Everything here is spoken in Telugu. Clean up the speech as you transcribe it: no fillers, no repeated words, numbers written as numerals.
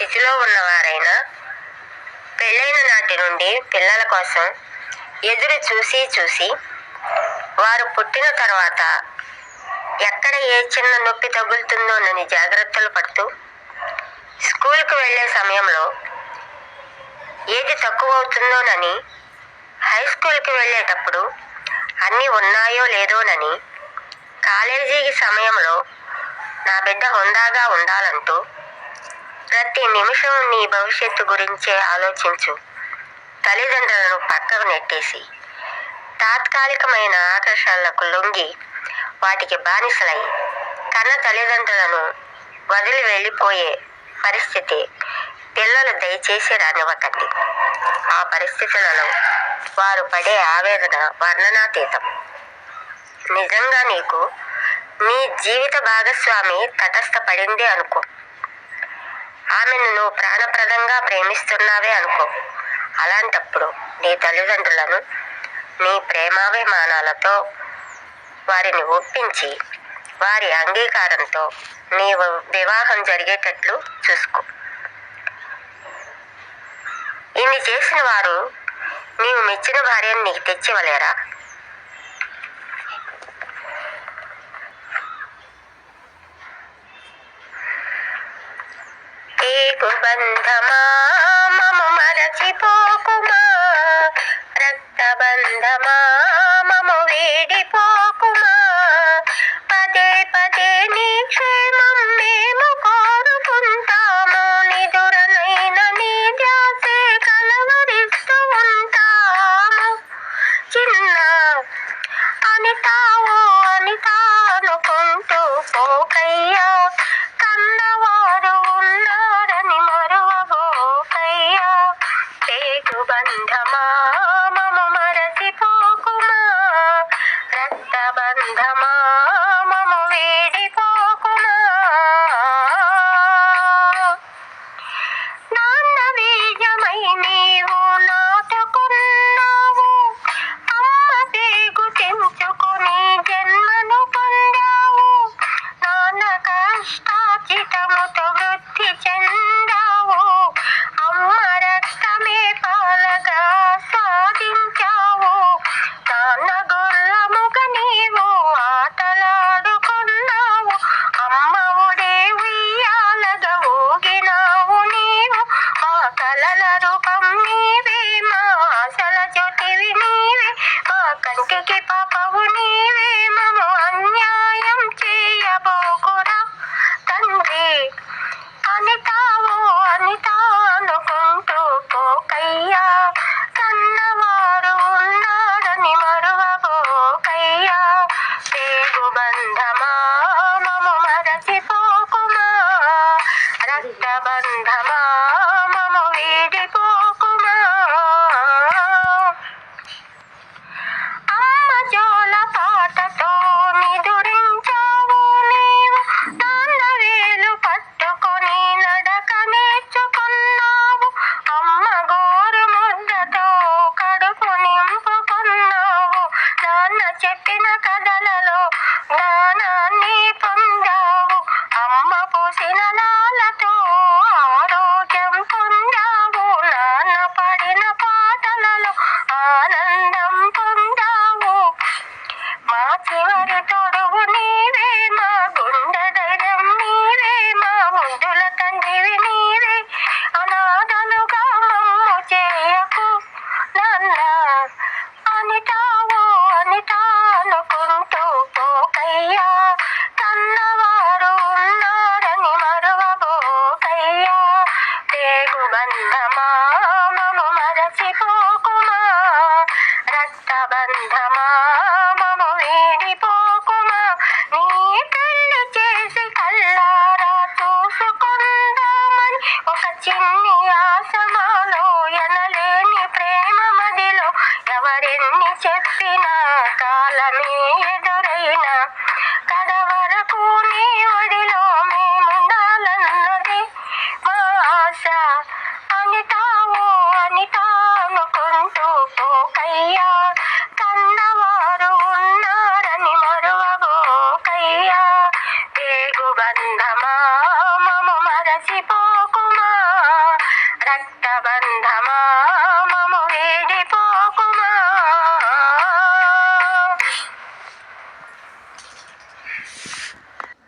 స్థితిలో ఉన్నవారైనా పెళ్ళైన నాటి నుండి పిల్లల కోసం ఎదురు చూసి చూసి వారు పుట్టిన తర్వాత ఎక్కడ ఏ చిన్న నొప్పి తగులుతుందోనని జాగ్రత్తలు పడుతూ స్కూల్కు వెళ్ళే సమయంలో ఏది తక్కువ అవుతుందోనని, హై స్కూల్కి వెళ్ళేటప్పుడు అన్నీ ఉన్నాయో లేదోనని, కాలేజీకి సమయంలో నా బిడ్డ హుందాగా ఉండాలంటూ ప్రతి నిమిషం నీ భవిష్యత్తు గురించే ఆలోచించు తల్లిదండ్రులను పక్కకు నెట్టేసి తాత్కాలికమైన ఆకర్షణలకు లొంగి వాటికి బానిసలై కన్న తల్లిదండ్రులను వదిలి వెళ్ళిపోయే పరిస్థితి పిల్లలు దయచేసి రానివ్వకండి. ఆ పరిస్థితులలో వారు పడే ఆవేదన వర్ణనాతీతం. నిజంగా నీకు నీ జీవిత భాగస్వామి తటస్థపడిందే అనుకో, ఆమెను నువ్వు ప్రాణప్రదంగా ప్రేమిస్తున్నావే అనుకో. అలాంటప్పుడు నీ తల్లిదండ్రులను నీ ప్రేమాభిమానాలతో వారిని ఒప్పించి వారి అంగీకారంతో నీ వివాహం జరిగేటట్లు చూసుకో. ఇన్ని చేసిన వారు నీవు మెచ్చిన భార్యను నీకు తెచ్చివ్వలేరా? బంధమా మము మరచిపోకుమా, రక్తబంధమా మము వీడిపోకుమా, పదే పదే నీ క్షేమం మేము కోరుకుంటాము, నిదురనైన నీ ధ్యాసే కలవరిస్తూ ఉంటాము. చిన్న అనితావో అనితా అనుకుంటూ పోకయ్యా, కన్నవారు ఉన్నారని మరువబోకయ్యా. పేగు బంధమా మము మరచిపోకుమా, రక్తబంధమా మము వీడిపోకుమా. నాన్న బీజమై నీవు నాటుకున్నావు, అమ్మ పేగు తెంచుకొని జన్మను పొందావు, నాన్న కష్టార్జితముతో వృద్ధి చెందావు, అమ్మ రక్తమే పాలగా సాధించావు, నాన్న గుర్రముగ నీవు ఆటలాడుకున్నావు, అమ్మ ఒడే ఉయ్యాలగా ఊగినావు నీవు. మా కలల రూపం నీవే, మా ఆశల జ్యోతివి నీవే, మా కంటికి పాపవు నీవే, మము అన్యాయం చేయబోకురా తండ్రి. అనితావో అనితా అనుకుంటూ పోకయ్యా, కన్నవారు ఉన్నారని మరువబోకయ్యా. పేగు బంధమా మము మరచిపోకుమా, రక్తబంధమా మము వీడిపోకుమా. అమ్మ జోల పాటతో నిదురించావు నీవు, నాన్న వేలు పట్టుకొని నడక నేర్చుకున్నావు, అమ్మ గోరు ముద్దతో కడుపు నింపుకున్నావు, నాన్న చెప్పిన కథలలో జ్ఞానాన్ని పొందావు, అమ్మ పోసిన నాలతో ఆరోగ్యం పొందావు, నాన్న పడిన పాటలలో ఆనందం పొందావు. మా చివరి తొడుగు నీవే, మా గుండె ధైర్యం నీవే, మా ముద్దుల తండ్రివి నీవే, అనాథలుగా మమ్ము చేయకు నాన్న. అనితావో అనితా అనుకుంటూ పోకయ్యా, కన్నవారు ఉన్నారని మరువబోకయ్యా. పేగు బంధమా మము మరచిపోకుమా, రక్తబంధమా మము వీడిపోకుమా. నీ పెళ్లి చేసి కల్లారా చూసుకుందామని ఒక చిన్ని ఆశమాలో ఎనలేని ప్రేమ మదిలో, ఎవరెన్ని చెప్పినా కాలమే ఎదురైనా కడవరకు నీ ఒడిలో మేముండాలన్నది మా ఆశ. అనితావో అనితా అనుకుంటూ పోకయ్యా, కన్నవారు ఉన్నారని మరువబోకయ్యా. పేగు బంధమా మము మరచిపోకుమా. రక్తబంధమా